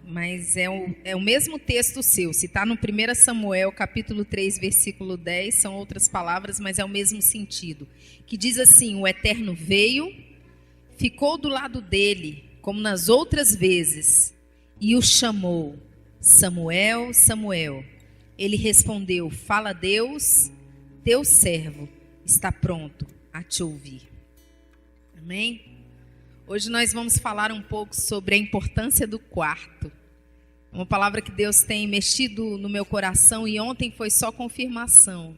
mas é o mesmo texto seu. Se está no 1 Samuel, capítulo 3, versículo 10, são outras palavras, mas é o mesmo sentido. Que diz assim: o Eterno veio, ficou do lado dele, como nas outras vezes, e o chamou: Samuel, Samuel. Ele respondeu: fala, Deus, teu servo está pronto a te ouvir. Amém? Hoje nós vamos falar um pouco sobre a importância do quarto. Uma palavra que Deus tem mexido no meu coração, e ontem foi só confirmação.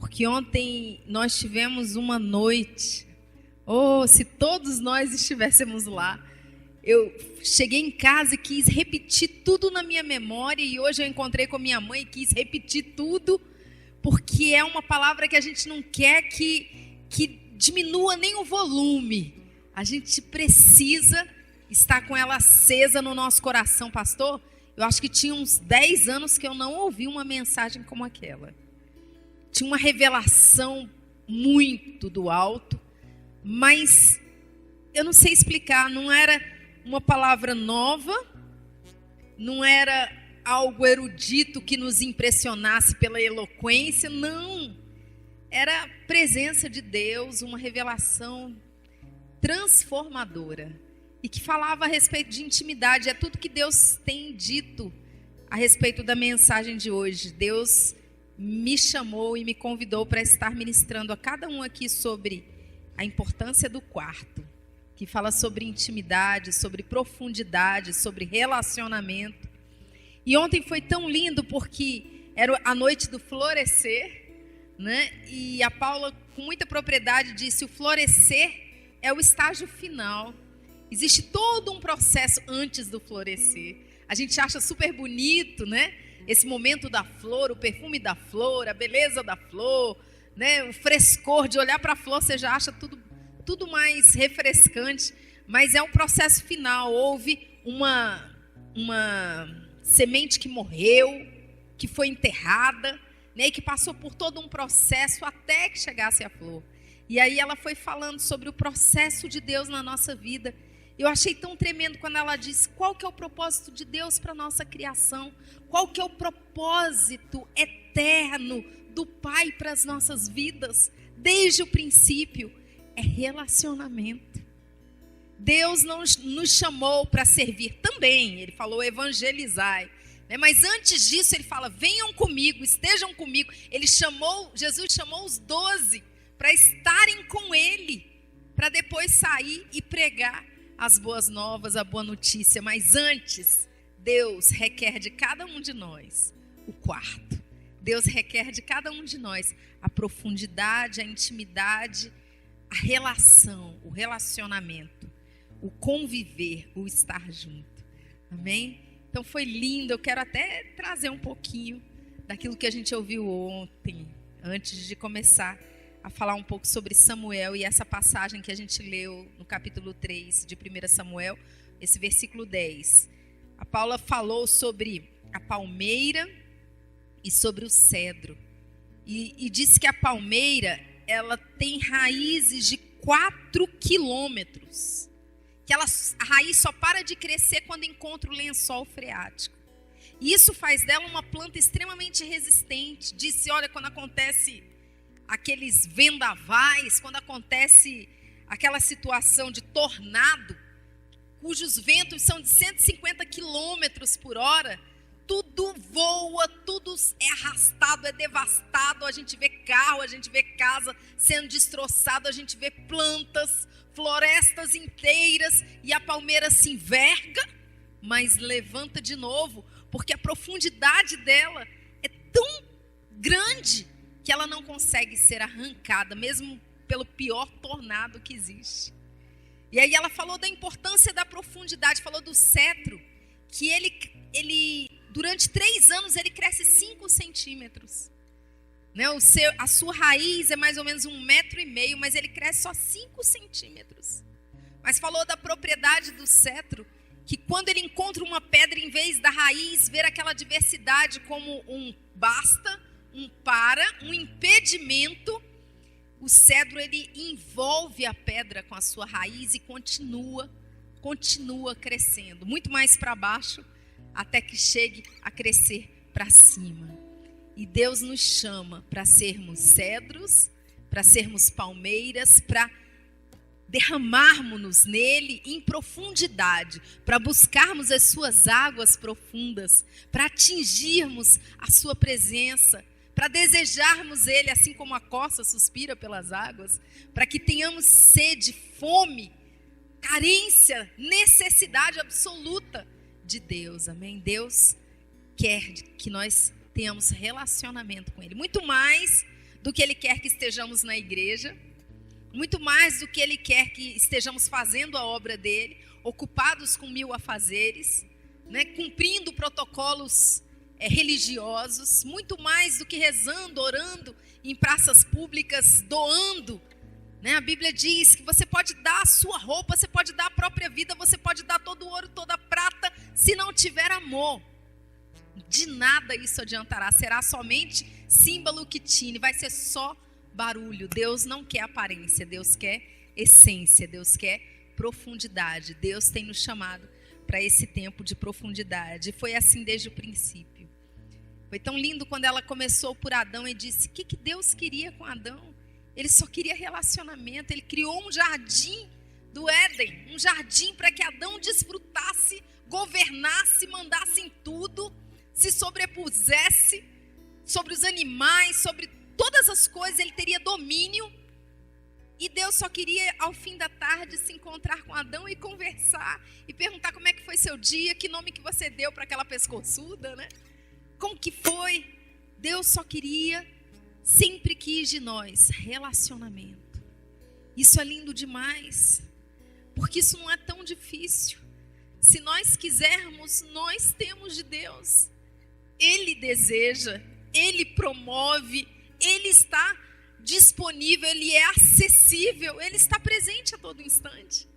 Porque ontem nós tivemos uma noite. Oh, se todos nós estivéssemos lá. Eu cheguei em casa e quis repetir tudo na minha memória, e hoje eu encontrei com a minha mãe e quis repetir tudo, porque é uma palavra que a gente não quer que diminua nem o volume. A gente precisa estar com ela acesa no nosso coração, pastor. Eu acho que tinha uns 10 anos que eu não ouvi uma mensagem como aquela. Tinha uma revelação muito do alto, mas eu não sei explicar, não era uma palavra nova, não era algo erudito que nos impressionasse pela eloquência, não. Era a presença de Deus, uma revelação transformadora, e que falava a respeito de intimidade. É tudo que Deus tem dito a respeito da mensagem de hoje. Deus me chamou e me convidou para estar ministrando a cada um aqui sobre a importância do quarto, que fala sobre intimidade, sobre profundidade, sobre relacionamento. E ontem foi tão lindo porque era a noite do florescer, né? E a Paula, com muita propriedade, disse: o florescer é o estágio final. Existe todo um processo antes do florescer. A gente acha super bonito, né? Esse momento da flor, o perfume da flor, a beleza da flor, né? O frescor de olhar para a flor, você já acha tudo mais refrescante. Mas é um processo final. Houve uma semente que morreu, que foi enterrada, né? E que passou por todo um processo até que chegasse a flor. E aí ela foi falando sobre o processo de Deus na nossa vida. Eu achei tão tremendo quando ela disse: qual que é o propósito de Deus para a nossa criação? Qual que é o propósito eterno do Pai para as nossas vidas? Desde o princípio, é relacionamento. Deus não nos chamou para servir também. Ele falou: evangelizai. Mas antes disso ele fala: venham comigo, estejam comigo. Jesus chamou os 12 para estarem com ele, para depois sair e pregar as boas novas, a boa notícia. Mas antes, Deus requer de cada um de nós o quarto. Deus requer de cada um de nós a profundidade, a intimidade, a relação, o relacionamento, o conviver, o estar junto. Amém? Então foi lindo. Eu quero até trazer um pouquinho daquilo que a gente ouviu ontem, antes de começar a falar um pouco sobre Samuel e essa passagem que a gente leu no capítulo 3 de 1 Samuel, esse versículo 10. A Paula falou sobre a palmeira e sobre o cedro. E disse que a palmeira, ela tem raízes de 4 quilômetros. Que a raiz só para de crescer quando encontra o lençol freático. E isso faz dela uma planta extremamente resistente. Disse: olha, quando acontece aqueles vendavais, quando acontece aquela situação de tornado, cujos ventos são de 150 quilômetros por hora, tudo voa, tudo é arrastado, é devastado. A gente vê carro, a gente vê casa sendo destroçado, a gente vê plantas, florestas inteiras, e a palmeira se enverga, mas levanta de novo, porque a profundidade dela é tão grande que ela não consegue ser arrancada, mesmo pelo pior tornado que existe. E aí ela falou da importância da profundidade, falou do cetro, que ele durante 3 anos ele cresce 5 centímetros. Né? A sua raiz é mais ou menos 1,5 metro, mas ele cresce só 5 centímetros. Mas falou da propriedade do cetro, que quando ele encontra uma pedra, em vez da raiz ver aquela diversidade como um basta, um para, um impedimento, o cedro ele envolve a pedra com a sua raiz e continua crescendo. Muito mais para baixo, até que chegue a crescer para cima. E Deus nos chama para sermos cedros, para sermos palmeiras, para derramarmos-nos nele em profundidade, para buscarmos as suas águas profundas, para atingirmos a sua presença, para desejarmos ele, assim como a corça suspira pelas águas, para que tenhamos sede, fome, carência, necessidade absoluta de Deus, amém? Deus quer que nós tenhamos relacionamento com ele, muito mais do que ele quer que estejamos na igreja, muito mais do que ele quer que estejamos fazendo a obra dele, ocupados com 1000 afazeres, né, cumprindo protocolos religiosos, muito mais do que rezando, orando em praças públicas, doando. Né? A Bíblia diz que você pode dar a sua roupa, você pode dar a própria vida, você pode dar todo o ouro, toda a prata, se não tiver amor. De nada isso adiantará, será somente símbolo que tine, vai ser só barulho. Deus não quer aparência, Deus quer essência, Deus quer profundidade. Deus tem nos chamado para esse tempo de profundidade. Foi assim desde o princípio. Foi tão lindo quando ela começou por Adão e disse: o que Deus queria com Adão? Ele só queria relacionamento. Ele criou um jardim do Éden, um jardim para que Adão desfrutasse, governasse, mandasse em tudo, se sobrepusesse sobre os animais, sobre todas as coisas, ele teria domínio. E Deus só queria, ao fim da tarde, se encontrar com Adão e conversar, e perguntar como é que foi seu dia, que nome que você deu para aquela pescoçuda, né? Como que foi? Deus só queria, sempre quis de nós, relacionamento. Isso é lindo demais, porque isso não é tão difícil. Se nós quisermos, nós temos de Deus. Ele deseja, Ele promove, Ele está disponível, Ele é acessível, Ele está presente a todo instante.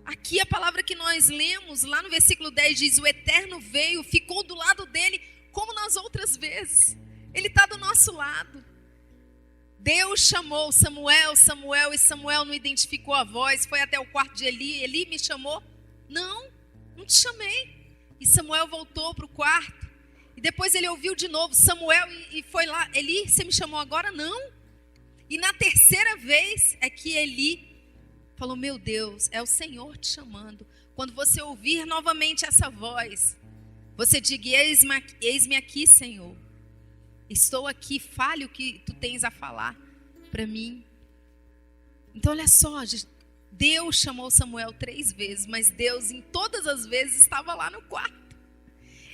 Aqui a palavra que nós lemos, lá no versículo 10, diz: o Eterno veio, ficou do lado dele, como nas outras vezes. Ele está do nosso lado. Deus chamou Samuel, Samuel, e Samuel não identificou a voz, foi até o quarto de Eli. Eli me chamou? Não te chamei. E Samuel voltou para o quarto. E depois ele ouviu de novo, Samuel, e foi lá: Eli, você me chamou agora? Não. E na terceira vez é que Eli falou: meu Deus, é o Senhor te chamando. Quando você ouvir novamente essa voz, você diga: eis-me aqui, Senhor. Estou aqui, fale o que tu tens a falar para mim. Então olha só, Deus chamou Samuel 3 vezes, mas Deus em todas as vezes estava lá no quarto.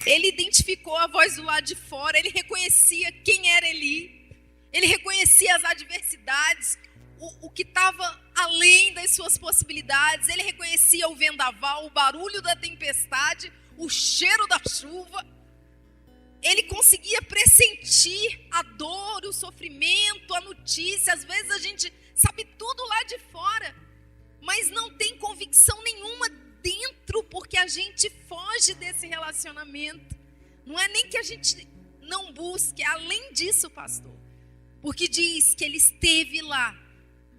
Ele identificou a voz do lado de fora, ele reconhecia quem era Eli, ele reconhecia as adversidades, o que estava além das suas possibilidades, ele reconhecia o vendaval, o barulho da tempestade, o cheiro da chuva. Ele conseguia pressentir a dor, o sofrimento, a notícia. Às vezes a gente sabe tudo lá de fora, mas não tem convicção nenhuma dentro, porque a gente foge desse relacionamento. Não é nem que a gente não busque, é além disso, pastor. Porque diz que ele esteve lá,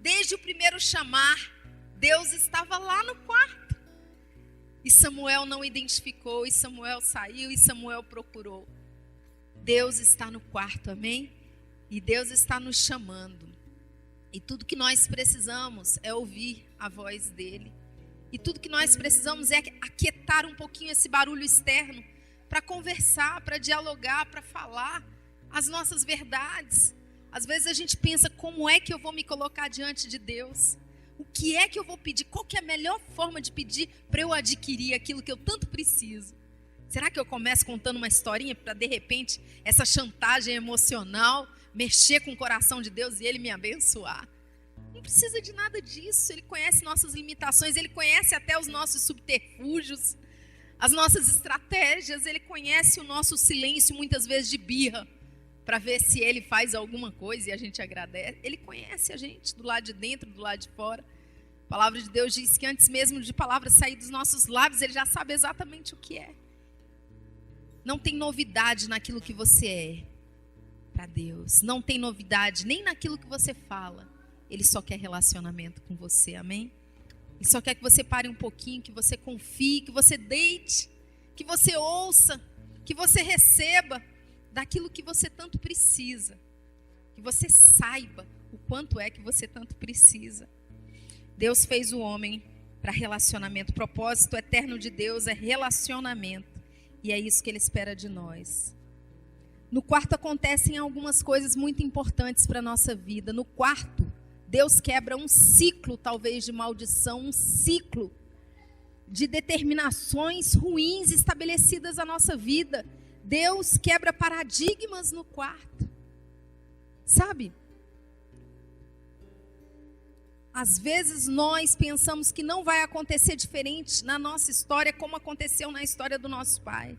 desde o primeiro chamar, Deus estava lá no quarto. E Samuel não identificou, e Samuel saiu, e Samuel procurou. Deus está no quarto, amém? E Deus está nos chamando. E tudo que nós precisamos é ouvir a voz dele. E tudo que nós precisamos é aquietar um pouquinho esse barulho externo, para conversar, para dialogar, para falar as nossas verdades. Às vezes a gente pensa: como é que eu vou me colocar diante de Deus? O que é que eu vou pedir? Qual que é a melhor forma de pedir para eu adquirir aquilo que eu tanto preciso? Será que eu começo contando uma historinha para, de repente, essa chantagem emocional mexer com o coração de Deus e Ele me abençoar? Não precisa de nada disso. Ele conhece nossas limitações, Ele conhece até os nossos subterfúgios, as nossas estratégias. Ele conhece o nosso silêncio, muitas vezes de birra, para ver se Ele faz alguma coisa e a gente agradece. Ele conhece a gente do lado de dentro, do lado de fora. A palavra de Deus diz que antes mesmo de palavras sair dos nossos lábios, Ele já sabe exatamente o que é. Não tem novidade naquilo que você é para Deus. Não tem novidade nem naquilo que você fala. Ele só quer relacionamento com você, amém? Ele só quer que você pare um pouquinho, que você confie, que você deite, que você ouça, que você receba daquilo que você tanto precisa. Que você saiba o quanto é que você tanto precisa. Deus fez o homem para relacionamento. O propósito eterno de Deus é relacionamento. E é isso que Ele espera de nós. No quarto acontecem algumas coisas muito importantes para a nossa vida. No quarto, Deus quebra um ciclo, talvez, de maldição, um ciclo de determinações ruins estabelecidas na nossa vida. Deus quebra paradigmas no quarto. Sabe? Às vezes nós pensamos que não vai acontecer diferente na nossa história como aconteceu na história do nosso pai.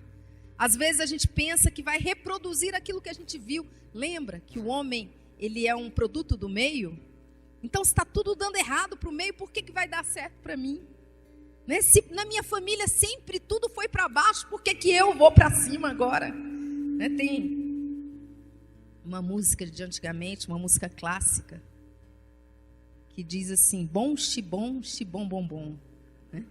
Às vezes a gente pensa que vai reproduzir aquilo que a gente viu. Lembra que o homem, ele é um produto do meio? Então, se está tudo dando errado para o meio, por que vai dar certo para mim? Né? Se na minha família sempre tudo foi para baixo, por que eu vou para cima agora? Né? Tem uma música de antigamente, uma música clássica, que diz assim, bom, xibom, xibom, bom, bom. Né?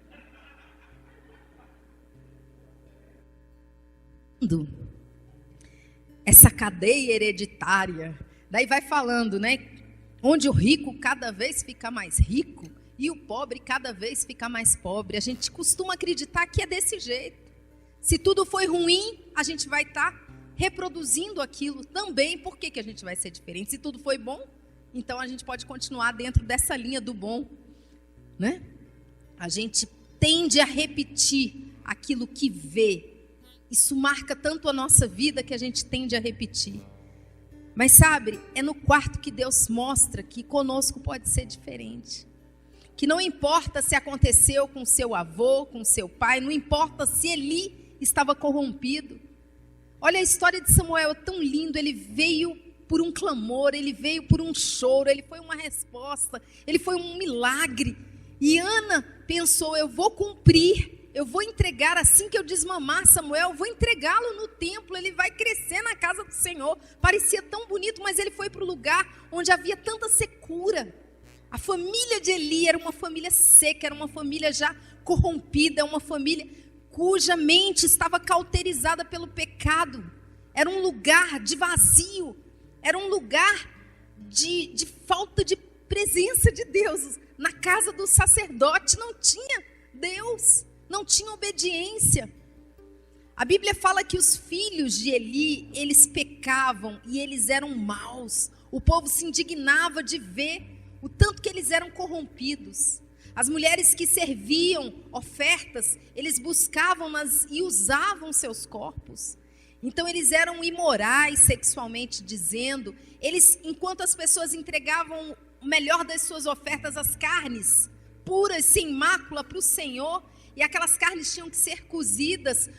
Essa cadeia hereditária, daí vai falando, né? Onde o rico cada vez fica mais rico e o pobre cada vez fica mais pobre. A gente costuma acreditar que é desse jeito. Se tudo foi ruim, a gente vai estar reproduzindo aquilo também. Por que a gente vai ser diferente? Se tudo foi bom, então a gente pode continuar dentro dessa linha do bom, né? A gente tende a repetir aquilo que vê. Isso marca tanto a nossa vida que a gente tende a repetir. Mas sabe, é no quarto que Deus mostra que conosco pode ser diferente. Que não importa se aconteceu com seu avô, com seu pai, não importa se Eli estava corrompido. Olha a história de Samuel, é tão lindo, ele veio por um clamor, ele veio por um choro, ele foi uma resposta, ele foi um milagre. E Ana pensou, eu vou cumprir, eu vou entregar, assim que eu desmamar Samuel, eu vou entregá-lo no templo, ele vai crescer na casa do Senhor. Parecia tão bonito, mas ele foi para o lugar onde havia tanta secura. A família de Eli era uma família seca, era uma família já corrompida, uma família cuja mente estava cauterizada pelo pecado. Era um lugar de vazio, era um lugar de falta de presença de Deus. Na casa do sacerdote não tinha Deus, não tinha obediência. A Bíblia fala que os filhos de Eli, eles pecavam e eles eram maus. O povo se indignava de ver o tanto que eles eram corrompidos. As mulheres que serviam ofertas, eles buscavam-nas e usavam seus corpos. Então eles eram imorais sexualmente dizendo. Eles, enquanto as pessoas entregavam o melhor das suas ofertas, as carnes puras, sem mácula para o Senhor, e aquelas carnes tinham que ser cozidas,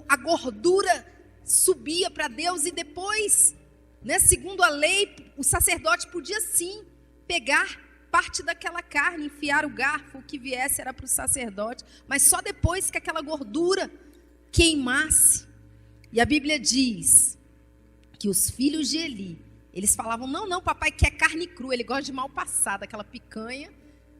a gordura subia para Deus, e depois, né, segundo a lei, o sacerdote podia sim pegar parte daquela carne, enfiar o garfo, o que viesse era para o sacerdote, mas só depois que aquela gordura queimasse. E a Bíblia diz que os filhos de Eli, eles falavam, não, papai quer carne crua, ele gosta de mal passada, aquela picanha,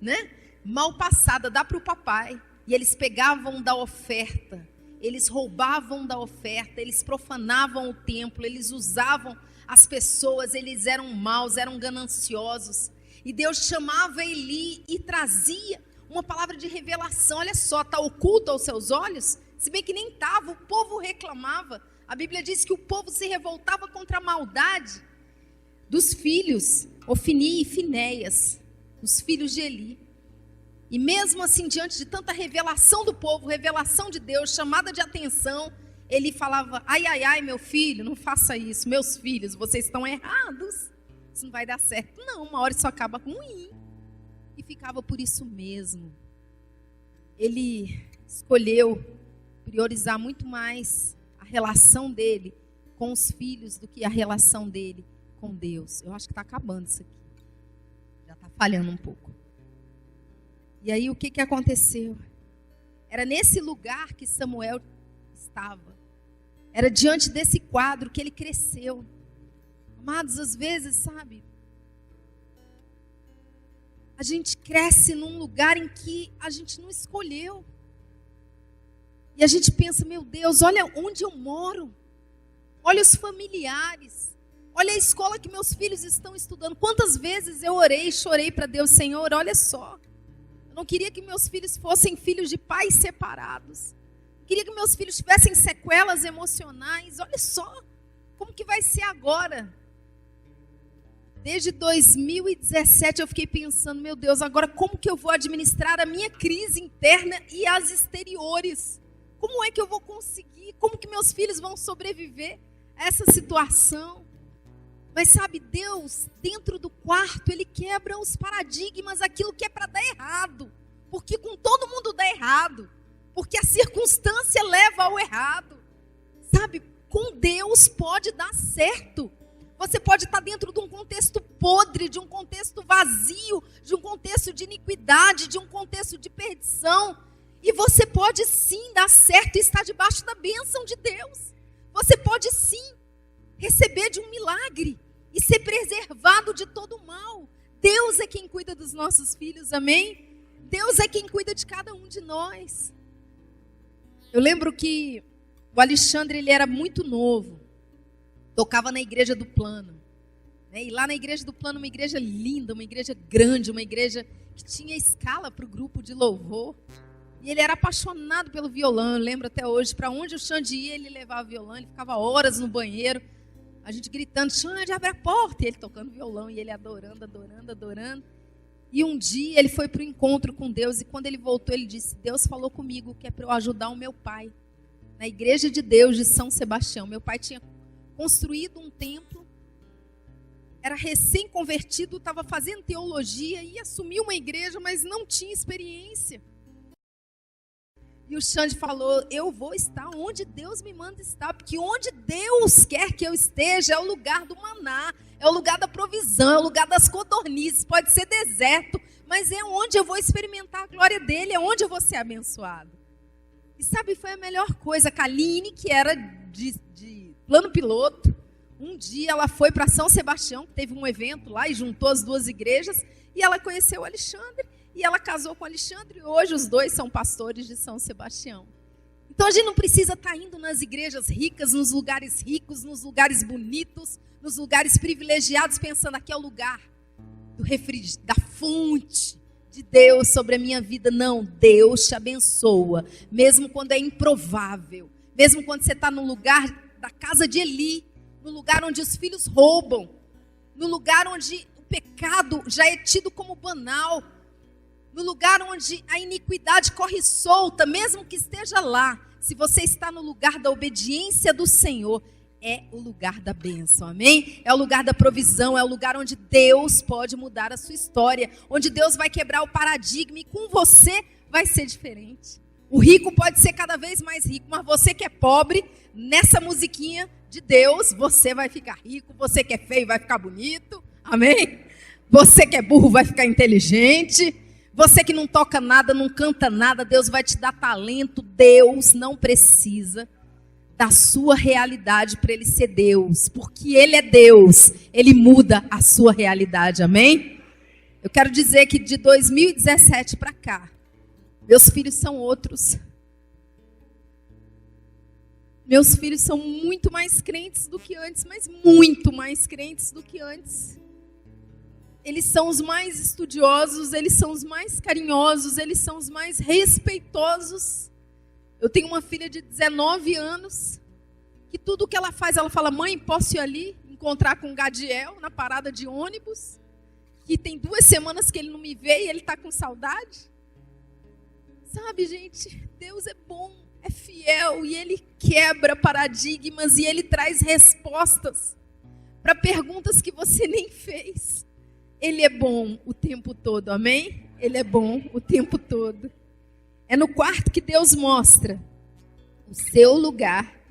né, mal passada, dá para o papai. E eles pegavam da oferta, eles roubavam da oferta, eles profanavam o templo, eles usavam as pessoas, eles eram maus, eram gananciosos. E Deus chamava Eli e trazia uma palavra de revelação. Olha só, está oculto aos seus olhos? Se bem que nem estava, o povo reclamava. A Bíblia diz que o povo se revoltava contra a maldade dos filhos, Ofni e Finéias, os filhos de Eli. E mesmo assim, diante de tanta revelação do povo, revelação de Deus, chamada de atenção, Eli falava, ai, meu filho, não faça isso, meus filhos, vocês estão errados, isso não vai dar certo. Não, uma hora isso acaba ruim. E ficava por isso mesmo. Ele escolheu priorizar muito mais a relação dele com os filhos do que a relação dele com Deus. Eu acho que está acabando isso aqui. Já está falhando um pouco. E aí o que aconteceu? Era nesse lugar que Samuel estava. Era diante desse quadro que ele cresceu. Amados, às vezes, sabe? A gente cresce num lugar em que a gente não escolheu. E a gente pensa, meu Deus, olha onde eu moro. Olha os familiares. Olha a escola que meus filhos estão estudando. Quantas vezes eu orei e chorei para Deus, Senhor, olha só. Eu não queria que meus filhos fossem filhos de pais separados. Eu queria que meus filhos tivessem sequelas emocionais. Olha só como que vai ser agora. Desde 2017 eu fiquei pensando, meu Deus, agora como que eu vou administrar a minha crise interna e as exteriores? Como é que eu vou conseguir? Como que meus filhos vão sobreviver a essa situação? Mas sabe, Deus, dentro do quarto, Ele quebra os paradigmas, aquilo que é para dar errado. Porque com todo mundo dá errado. Porque a circunstância leva ao errado. Sabe, com Deus pode dar certo. Você pode estar dentro de um contexto podre, de um contexto vazio, de um contexto de iniquidade, de um contexto de perdição. E você pode sim dar certo e estar debaixo da bênção de Deus. Você pode sim receber de um milagre e ser preservado de todo o mal. Deus é quem cuida dos nossos filhos, amém? Deus é quem cuida de cada um de nós. Eu lembro que o Alexandre, ele era muito novo. Tocava na igreja do Plano. E lá na igreja do Plano, uma igreja linda, uma igreja grande, uma igreja que tinha escala para o grupo de louvor. E ele era apaixonado pelo violão, eu lembro até hoje. Para onde o Xande ia, ele levava violão, ele ficava horas no banheiro. A gente gritando, Xande, abre a porta. E ele tocando violão, e ele adorando, adorando, adorando. E um dia ele foi para o encontro com Deus, e quando ele voltou, ele disse, Deus falou comigo que é para eu ajudar o meu pai. Na igreja de Deus de São Sebastião. Meu pai tinha construído um templo, era recém-convertido, estava fazendo teologia, ia assumir uma igreja, mas não tinha experiência. E o Xande falou, eu vou estar onde Deus me manda estar, porque onde Deus quer que eu esteja é o lugar do maná, é o lugar da provisão, é o lugar das codornizes, pode ser deserto, mas é onde eu vou experimentar a glória dele, é onde eu vou ser abençoado. E sabe, foi a melhor coisa, a Kaline, que era de plano piloto, um dia ela foi para São Sebastião, que teve um evento lá e juntou as duas igrejas, e ela conheceu o Alexandre, e ela casou com o Alexandre, e hoje os dois são pastores de São Sebastião. Então a gente não precisa estar indo nas igrejas ricas, nos lugares ricos, nos lugares bonitos, nos lugares privilegiados, pensando aqui é o lugar da fonte de Deus sobre a minha vida. Não, Deus te abençoa, mesmo quando é improvável, mesmo quando você está no lugar da casa de Eli, no lugar onde os filhos roubam, no lugar onde o pecado já é tido como banal, no lugar onde a iniquidade corre solta, mesmo que esteja lá, se você está no lugar da obediência do Senhor, é o lugar da bênção, amém? É o lugar da provisão, é o lugar onde Deus pode mudar a sua história, onde Deus vai quebrar o paradigma e com você vai ser diferente. O rico pode ser cada vez mais rico, mas você que é pobre, nessa musiquinha de Deus, você vai ficar rico. Você que é feio vai ficar bonito, amém? Você que é burro vai ficar inteligente. Você que não toca nada, não canta nada, Deus vai te dar talento. Deus não precisa da sua realidade para Ele ser Deus, porque Ele é Deus, Ele muda a sua realidade, amém? Eu quero dizer que de 2017 para cá, meus filhos são outros. Meus filhos são muito mais crentes do que antes, mas muito mais crentes do que antes. Eles são os mais estudiosos, eles são os mais carinhosos, eles são os mais respeitosos. Eu tenho uma filha de 19 anos, que tudo que ela faz, ela fala, mãe, posso ir ali encontrar com o Gadiel na parada de ônibus? Que tem 2 semanas que ele não me vê e ele está com saudade. Sabe, gente, Deus é bom, é fiel e Ele quebra paradigmas e Ele traz respostas para perguntas que você nem fez. Ele é bom o tempo todo, amém? Ele é bom o tempo todo. É no quarto que Deus mostra o seu lugar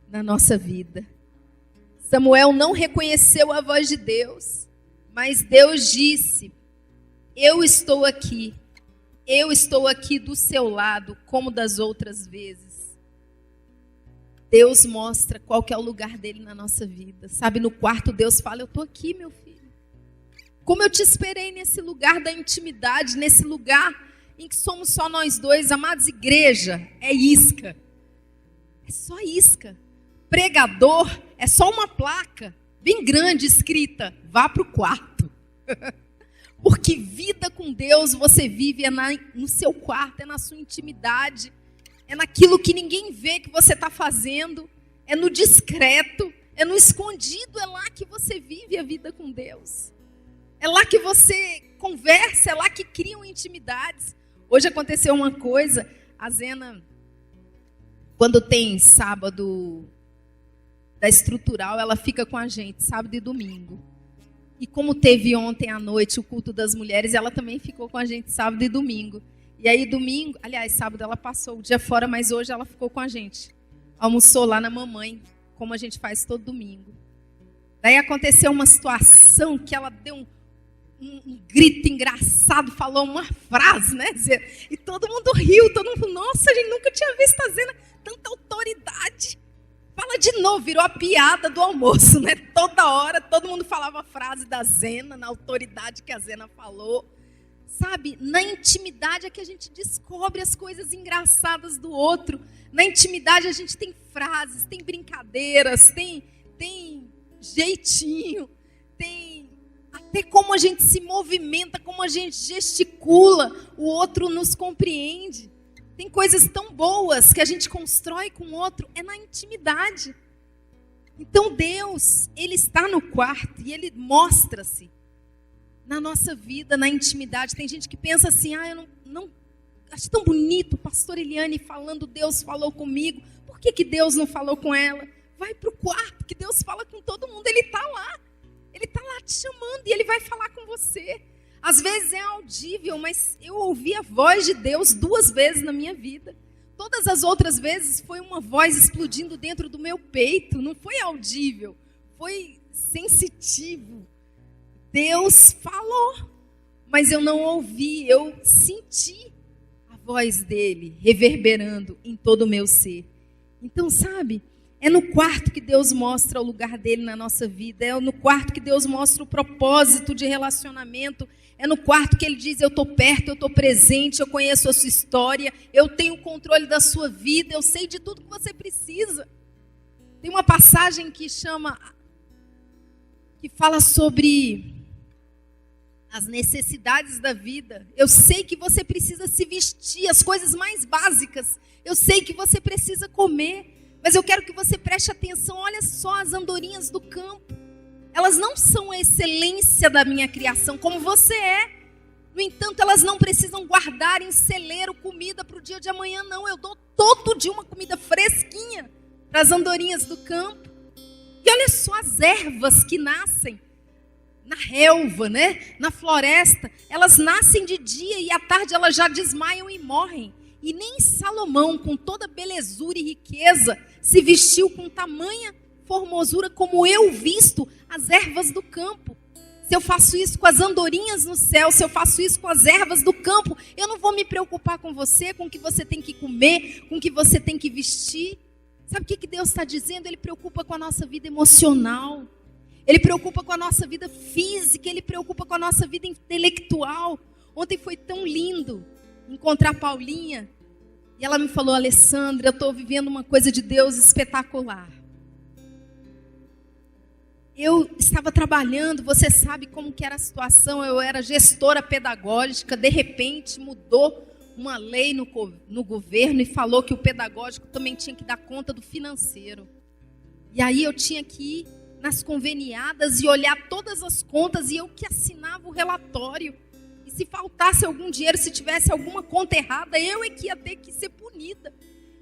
na nossa vida. Samuel não reconheceu a voz de Deus, mas Deus disse, eu estou aqui. Eu estou aqui do seu lado, como das outras vezes. Deus mostra qual que é o lugar dele na nossa vida. Sabe, no quarto Deus fala, eu estou aqui, meu filho. Como eu te esperei nesse lugar da intimidade, nesse lugar em que somos só nós dois, amados, igreja é isca. É só isca. Pregador é só uma placa bem grande escrita: vá para o quarto. Porque vida com Deus você vive no seu quarto, é na sua intimidade, é naquilo que ninguém vê que você está fazendo, é no discreto, é no escondido, é lá que você vive a vida com Deus. É lá que você conversa, é lá que criam intimidades. Hoje aconteceu uma coisa, a Zena, quando tem sábado da estrutural, ela fica com a gente, sábado e domingo. E como teve ontem à noite o culto das mulheres, ela também ficou com a gente sábado e domingo. E aí domingo, aliás, sábado ela passou o dia fora, mas hoje ela ficou com a gente. Almoçou lá na mamãe, como a gente faz todo domingo. Daí aconteceu uma situação que ela deu um grito engraçado, falou uma frase, né? E todo mundo riu, todo mundo, nossa, a gente nunca tinha visto a Zena, tanta autoridade. Fala de novo, virou a piada do almoço, né? Toda hora, todo mundo falava a frase da Zena, na autoridade que a Zena falou. Sabe, na intimidade é que a gente descobre as coisas engraçadas do outro. Na intimidade a gente tem frases, tem brincadeiras, tem jeitinho, tem até como a gente se movimenta, como a gente gesticula, o outro nos compreende. Tem coisas tão boas que a gente constrói com o outro, é na intimidade. Então Deus, Ele está no quarto e Ele mostra-se na nossa vida, na intimidade. Tem gente que pensa assim, eu não acho tão bonito o pastor Eliane falando, Deus falou comigo. Por que Deus não falou com ela? Vai para o quarto, que Deus fala com todo mundo, Ele está lá. Ele está lá te chamando e Ele vai falar com você. Às vezes é audível, mas eu ouvi a voz de Deus 2 vezes na minha vida. Todas as outras vezes foi uma voz explodindo dentro do meu peito. Não foi audível, foi sensitivo. Deus falou, mas eu não ouvi, eu senti a voz dele reverberando em todo o meu ser. Então, sabe, é no quarto que Deus mostra o lugar dele na nossa vida, é no quarto que Deus mostra o propósito de relacionamento, é no quarto que ele diz, eu estou perto, eu estou presente, eu conheço a sua história, eu tenho o controle da sua vida, eu sei de tudo que você precisa. Tem uma passagem que fala sobre as necessidades da vida. Eu sei que você precisa se vestir, as coisas mais básicas. Eu sei que você precisa comer, mas eu quero que você preste atenção. Olha só as andorinhas do campo. Elas não são a excelência da minha criação, como você é. No entanto, elas não precisam guardar em celeiro comida para o dia de amanhã, não. Eu dou todo dia uma comida fresquinha para as andorinhas do campo. E olha só as ervas que nascem na relva, né? Na floresta. Elas nascem de dia e à tarde elas já desmaiam e morrem. E nem Salomão, com toda belezura e riqueza, se vestiu com tamanha formosura como eu visto as ervas do campo. Se eu faço isso com as andorinhas no céu, se eu faço isso com as ervas do campo, eu não vou me preocupar com você, com o que você tem que comer, com o que você tem que vestir. Sabe o que Deus está dizendo? Ele preocupa com a nossa vida emocional. Ele preocupa com a nossa vida física, Ele preocupa com a nossa vida intelectual. Ontem foi tão lindo encontrar a Paulinha. E ela me falou, Alessandra, eu estou vivendo uma coisa de Deus espetacular. Eu estava trabalhando, você sabe como que era a situação, eu era gestora pedagógica, de repente mudou uma lei no governo e falou que o pedagógico também tinha que dar conta do financeiro. E aí eu tinha que ir nas conveniadas e olhar todas as contas e eu que assinava o relatório. E se faltasse algum dinheiro, se tivesse alguma conta errada, eu é que ia ter que ser punida.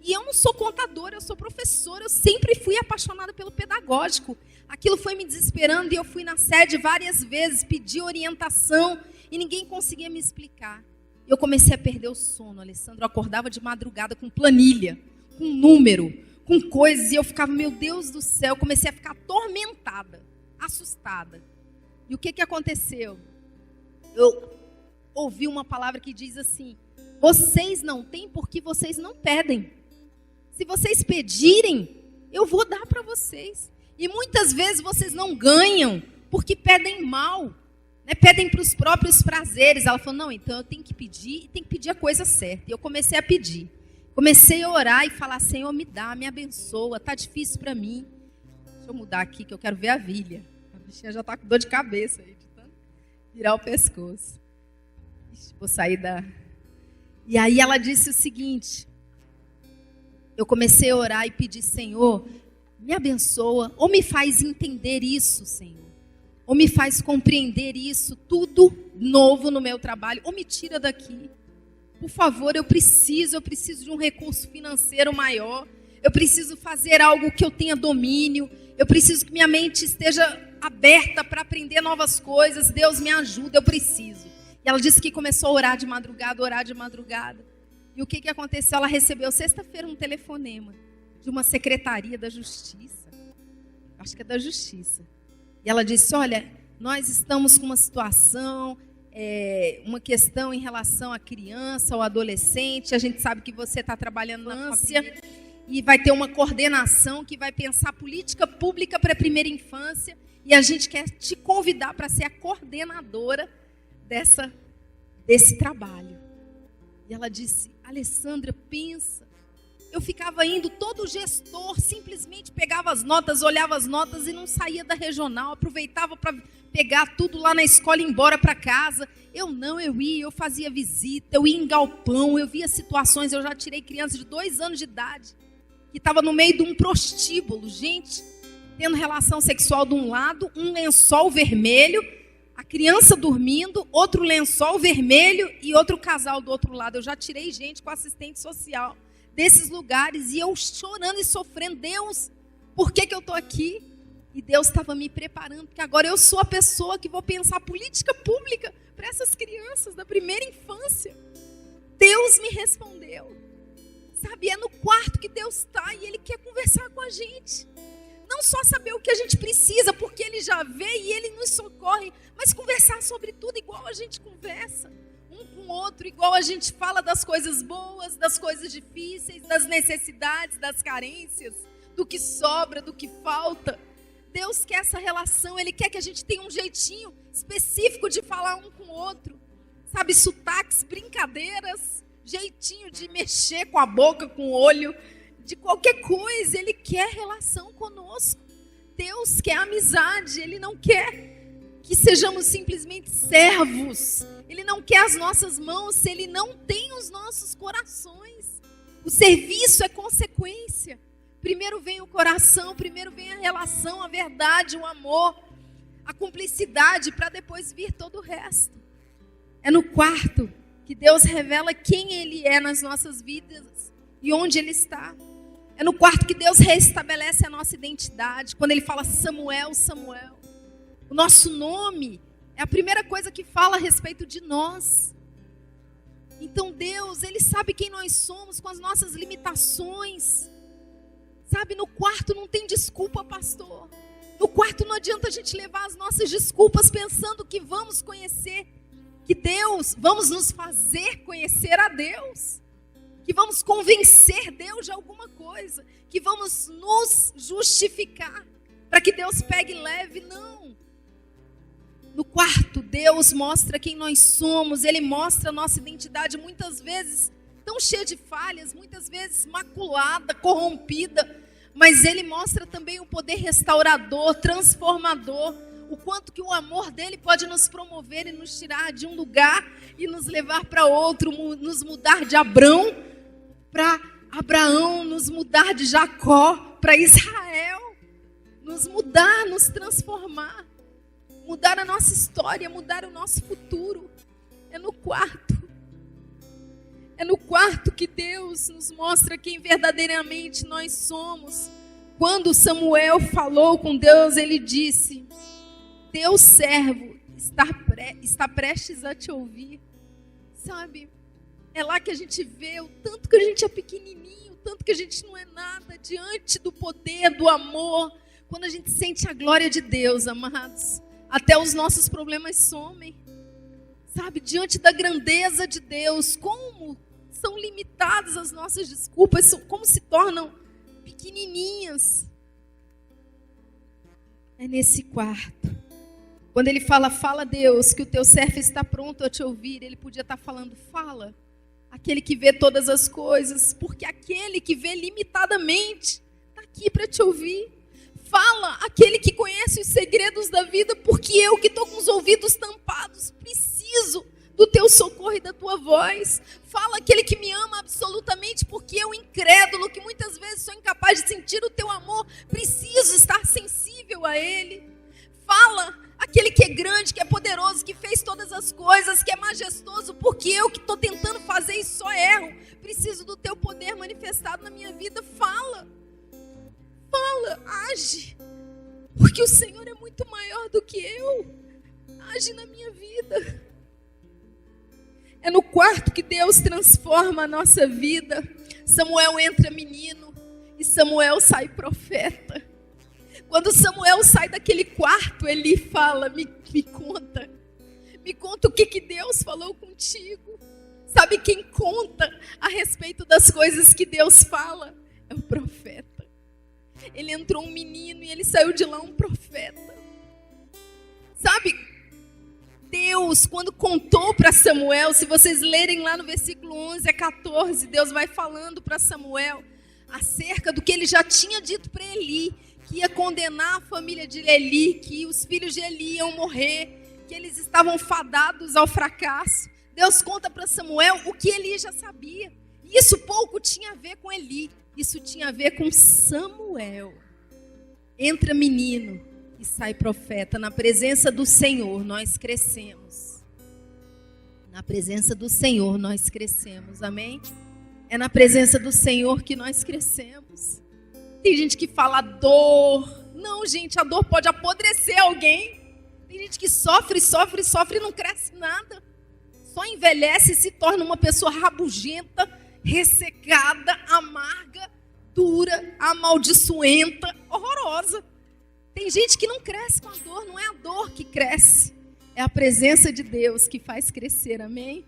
E eu não sou contadora, eu sou professora, eu sempre fui apaixonada pelo pedagógico. Aquilo foi me desesperando e eu fui na sede várias vezes, pedi orientação e ninguém conseguia me explicar. Eu comecei a perder o sono, Alessandro. Eu acordava de madrugada com planilha, com número, com coisas, e eu ficava, meu Deus do céu, eu comecei a ficar atormentada, assustada. E o que aconteceu? Eu ouvi uma palavra que diz assim, vocês não têm porque vocês não pedem. Se vocês pedirem, eu vou dar para vocês. E muitas vezes vocês não ganham porque pedem mal. Né? Pedem para os próprios prazeres. Ela falou, não, então eu tenho que pedir, e tem que pedir a coisa certa. E eu comecei a pedir. Comecei a orar e falar, Senhor, me dá, me abençoa, tá difícil para mim. Deixa eu mudar aqui, que eu quero ver a Vília. A bichinha já está com dor de cabeça aí, de tanto virar o pescoço. Ixi, vou sair da... E aí ela disse o seguinte, eu comecei a orar e pedir, Senhor, me abençoa, ou me faz entender isso, Senhor. Ou me faz compreender isso, tudo novo no meu trabalho, ou me tira daqui. Por favor, eu preciso de um recurso financeiro maior. Eu preciso fazer algo que eu tenha domínio. Eu preciso que minha mente esteja aberta para aprender novas coisas. Deus me ajuda, eu preciso. E ela disse que começou a orar de madrugada. E o que aconteceu? Ela recebeu sexta-feira um telefonema de uma secretaria da Justiça. Acho que é da Justiça. E ela disse, olha, nós estamos com uma situação, uma questão em relação à criança, ao adolescente. A gente sabe que você está trabalhando na infância e vai ter uma coordenação que vai pensar política pública para a primeira infância. E a gente quer te convidar para ser a coordenadora desse trabalho. E ela disse, Alessandra, pensa. Eu ficava indo, todo gestor simplesmente pegava as notas, olhava as notas e não saía da regional, aproveitava para pegar tudo lá na escola e ir embora para casa. Eu ia, eu fazia visita, eu ia em galpão, eu via situações, eu já tirei criança de 2 anos de idade, que estava no meio de um prostíbulo, gente, tendo relação sexual de um lado, um lençol vermelho, a criança dormindo, outro lençol vermelho e outro casal do outro lado. Eu já tirei gente com assistente social desses lugares, e eu chorando e sofrendo, Deus, por que eu estou aqui? E Deus estava me preparando, porque agora eu sou a pessoa que vou pensar política pública para essas crianças da primeira infância. Deus me respondeu. Sabe, é no quarto que Deus está e Ele quer conversar com a gente. Não só saber o que a gente precisa, porque Ele já vê e Ele nos socorre, mas conversar sobre tudo igual a gente conversa. Um com o outro, igual a gente fala das coisas boas, das coisas difíceis, das necessidades, das carências, do que sobra, do que falta. Deus quer essa relação, Ele quer que a gente tenha um jeitinho específico de falar um com o outro. Sabe, sotaques, brincadeiras, jeitinho de mexer com a boca, com o olho, de qualquer coisa. Ele quer relação conosco. Deus quer amizade, Ele não quer que sejamos simplesmente servos. Ele não quer as nossas mãos se Ele não tem os nossos corações. O serviço é consequência. Primeiro vem o coração, primeiro vem a relação, a verdade, o amor, a cumplicidade, para depois vir todo o resto. É no quarto que Deus revela quem Ele é nas nossas vidas e onde Ele está. É no quarto que Deus restabelece a nossa identidade. Quando Ele fala Samuel, Samuel. O nosso nome é a primeira coisa que fala a respeito de nós. Então Deus, Ele sabe quem nós somos com as nossas limitações. Sabe, no quarto não tem desculpa, pastor. No quarto não adianta a gente levar as nossas desculpas pensando que vamos conhecer, que Deus, vamos nos fazer conhecer a Deus. Que vamos convencer Deus de alguma coisa. Que vamos nos justificar para que Deus pegue leve, não. No quarto, Deus mostra quem nós somos. Ele mostra a nossa identidade, muitas vezes tão cheia de falhas, muitas vezes maculada, corrompida. Mas Ele mostra também o poder restaurador, transformador. O quanto que o amor dEle pode nos promover e nos tirar de um lugar e nos levar para outro. Nos mudar de Abrão para Abraão, nos mudar de Jacó para Israel. Nos mudar, nos transformar. Mudar a nossa história, mudar o nosso futuro. É no quarto. É no quarto que Deus nos mostra quem verdadeiramente nós somos. Quando Samuel falou com Deus, ele disse: Teu servo está prestes a te ouvir. Sabe? É lá que a gente vê o tanto que a gente é pequenininho, o tanto que a gente não é nada diante do poder, do amor. Quando a gente sente a glória de Deus, amados, até os nossos problemas somem. Sabe, diante da grandeza de Deus, como são limitadas as nossas desculpas, como se tornam pequenininhas. É nesse quarto, Quando ele fala Deus, que o teu servo está pronto a te ouvir, ele podia estar falando, fala, aquele que vê todas as coisas, porque aquele que vê limitadamente está aqui para te ouvir. Fala, aquele que conhece os segredos da vida, porque eu que estou com os ouvidos tampados, preciso do teu socorro e da tua voz. Fala, aquele que me ama absolutamente, porque eu, incrédulo, que muitas vezes sou incapaz de sentir o teu amor, preciso estar sensível a ele. Fala, aquele que é grande, que é poderoso, que fez todas as coisas, que é majestoso, porque eu que estou tentando fazer e só erro, preciso do teu poder manifestado na minha vida. Fala, age, porque o Senhor é muito maior do que eu. Age na minha vida. É no quarto que Deus transforma a nossa vida. Samuel entra menino e Samuel sai profeta. Quando Samuel sai daquele quarto, Eli fala, me conta o que Deus falou contigo. Sabe quem conta a respeito das coisas que Deus fala? É o profeta. Ele entrou um menino e ele saiu de lá um profeta. Sabe, Deus, quando contou para Samuel, se vocês lerem lá no versículo 11 a 14, Deus vai falando para Samuel acerca do que ele já tinha dito para Eli, que ia condenar a família de Eli, que os filhos de Eli iam morrer, que eles estavam fadados ao fracasso. Deus conta para Samuel o que Eli já sabia. E isso pouco tinha a ver com Eli, isso tinha a ver com Samuel. Entra menino e sai profeta. Na presença do Senhor nós crescemos. Na presença do Senhor nós crescemos, amém? É na presença do Senhor que nós crescemos. Tem gente que fala dor. Não, gente, a dor pode apodrecer alguém. Tem gente que sofre e não cresce nada. Só envelhece e se torna uma pessoa rabugenta, ressecada, amarga, dura, amaldiçoenta, horrorosa. Tem gente que não cresce com a dor, não é a dor que cresce. É a presença de Deus que faz crescer, amém?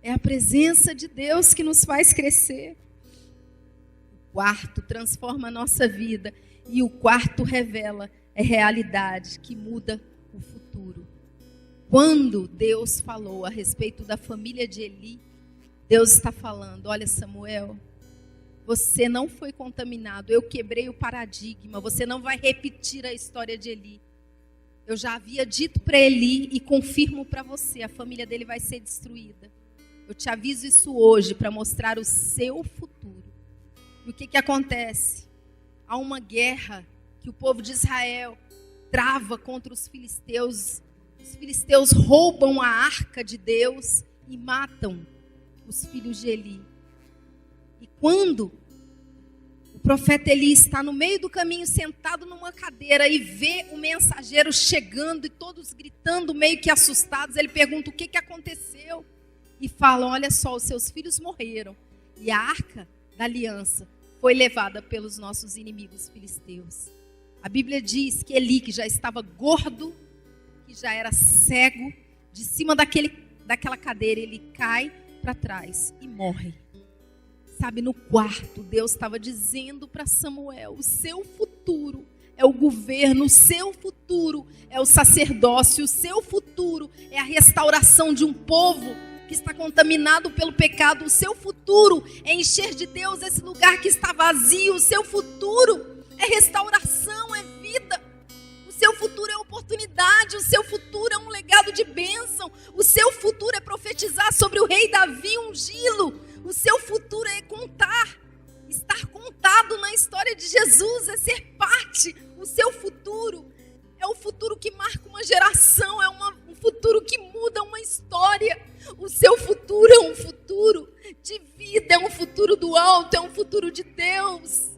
É a presença de Deus que nos faz crescer. O quarto transforma a nossa vida e o quarto revela a realidade que muda o futuro. Quando Deus falou a respeito da família de Eli, Deus está falando, olha Samuel, você não foi contaminado, eu quebrei o paradigma, você não vai repetir a história de Eli. Eu já havia dito para Eli e confirmo para você, a família dele vai ser destruída. Eu te aviso isso hoje para mostrar o seu futuro. E o que acontece? Há uma guerra que o povo de Israel trava contra os filisteus. Os filisteus roubam a arca de Deus e matam os filhos de Eli. E quando o profeta Eli está no meio do caminho, sentado numa cadeira, e vê o mensageiro chegando e todos gritando, meio que assustados, ele pergunta o que aconteceu. E falam, olha só, os seus filhos morreram. E a arca da aliança foi levada pelos nossos inimigos filisteus. A Bíblia diz que Eli, que já estava gordo, que já era cego, de cima daquela cadeira, ele cai para trás e morre. Sabe, no quarto, Deus estava dizendo para Samuel, o seu futuro é o governo, o seu futuro é o sacerdócio, o seu futuro é a restauração de um povo que está contaminado pelo pecado, o seu futuro é encher de Deus esse lugar que está vazio, o seu futuro é restauração, é vida. O seu futuro é oportunidade, o seu futuro é um legado de bênção, o seu futuro é profetizar sobre o rei Davi, ungí-lo, o seu futuro é contar, estar contado na história de Jesus, é ser parte, o seu futuro é o futuro que marca uma geração, é um futuro que muda uma história, o seu futuro é um futuro de vida, é um futuro do alto, é um futuro de Deus.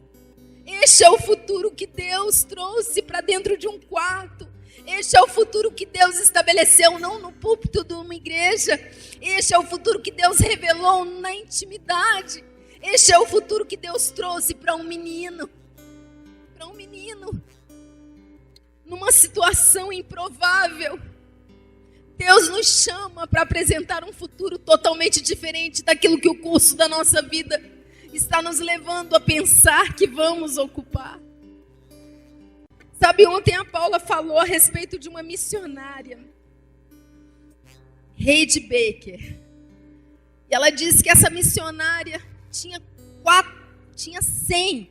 Este é o futuro que Deus trouxe para dentro de um quarto. Este é o futuro que Deus estabeleceu, não no púlpito de uma igreja. Este é o futuro que Deus revelou na intimidade. Este é o futuro que Deus trouxe para um menino. Para um menino. Numa situação improvável. Deus nos chama para apresentar um futuro totalmente diferente daquilo que o curso da nossa vida está nos levando a pensar que vamos ocupar. Sabe, ontem a Paula falou a respeito de uma missionária, Heidi Baker. E ela disse que essa missionária tinha 100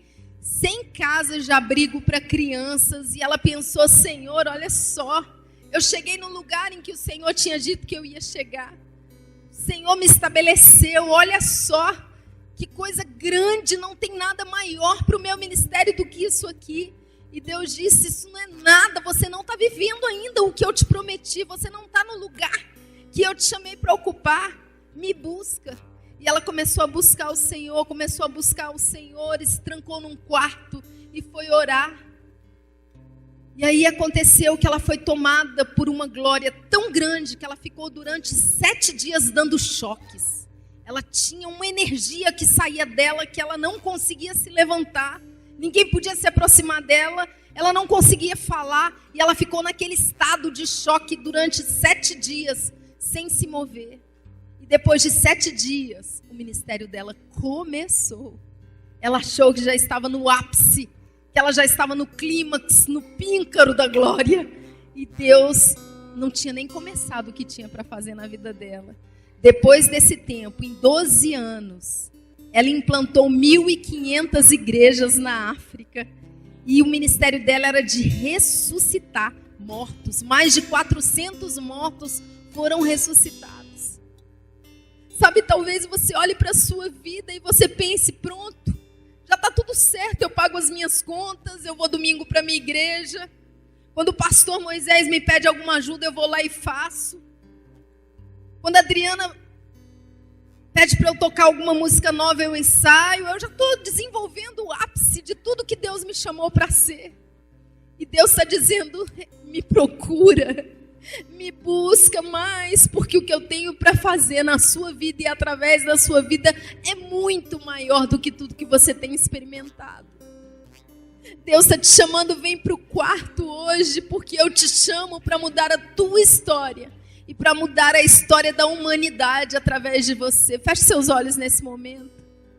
casas de abrigo para crianças. E ela pensou: Senhor, olha só, eu cheguei no lugar em que o Senhor tinha dito que eu ia chegar. O Senhor me estabeleceu, olha só, que coisa grande, não tem nada maior para o meu ministério do que isso aqui. E Deus disse: isso não é nada, você não está vivendo ainda o que eu te prometi, você não está no lugar que eu te chamei para ocupar, me busca. E ela começou a buscar o Senhor, e se trancou num quarto e foi orar. E aí aconteceu que ela foi tomada por uma glória tão grande que ela ficou durante 7 dias dando choques. Ela tinha uma energia que saía dela que ela não conseguia se levantar. Ninguém podia se aproximar dela, ela não conseguia falar. E ela ficou naquele estado de choque durante 7 dias, sem se mover. E depois de 7 dias, o ministério dela começou. Ela achou que já estava no ápice, que ela já estava no clímax, no píncaro da glória. E Deus não tinha nem começado o que tinha para fazer na vida dela. Depois desse tempo, em 12 anos, ela implantou 1.500 igrejas na África. E o ministério dela era de ressuscitar mortos. Mais de 400 mortos foram ressuscitados. Sabe, talvez você olhe para a sua vida e você pense: pronto, já está tudo certo, eu pago as minhas contas, eu vou domingo para a minha igreja. Quando o pastor Moisés me pede alguma ajuda, eu vou lá e faço. Quando a Adriana pede para eu tocar alguma música nova, eu ensaio. Eu já estou desenvolvendo o ápice de tudo que Deus me chamou para ser. E Deus está dizendo: me procura, me busca mais, porque o que eu tenho para fazer na sua vida e através da sua vida é muito maior do que tudo que você tem experimentado. Deus está te chamando: vem para o quarto hoje, porque eu te chamo para mudar a tua história e para mudar a história da humanidade através de você. Feche seus olhos nesse momento.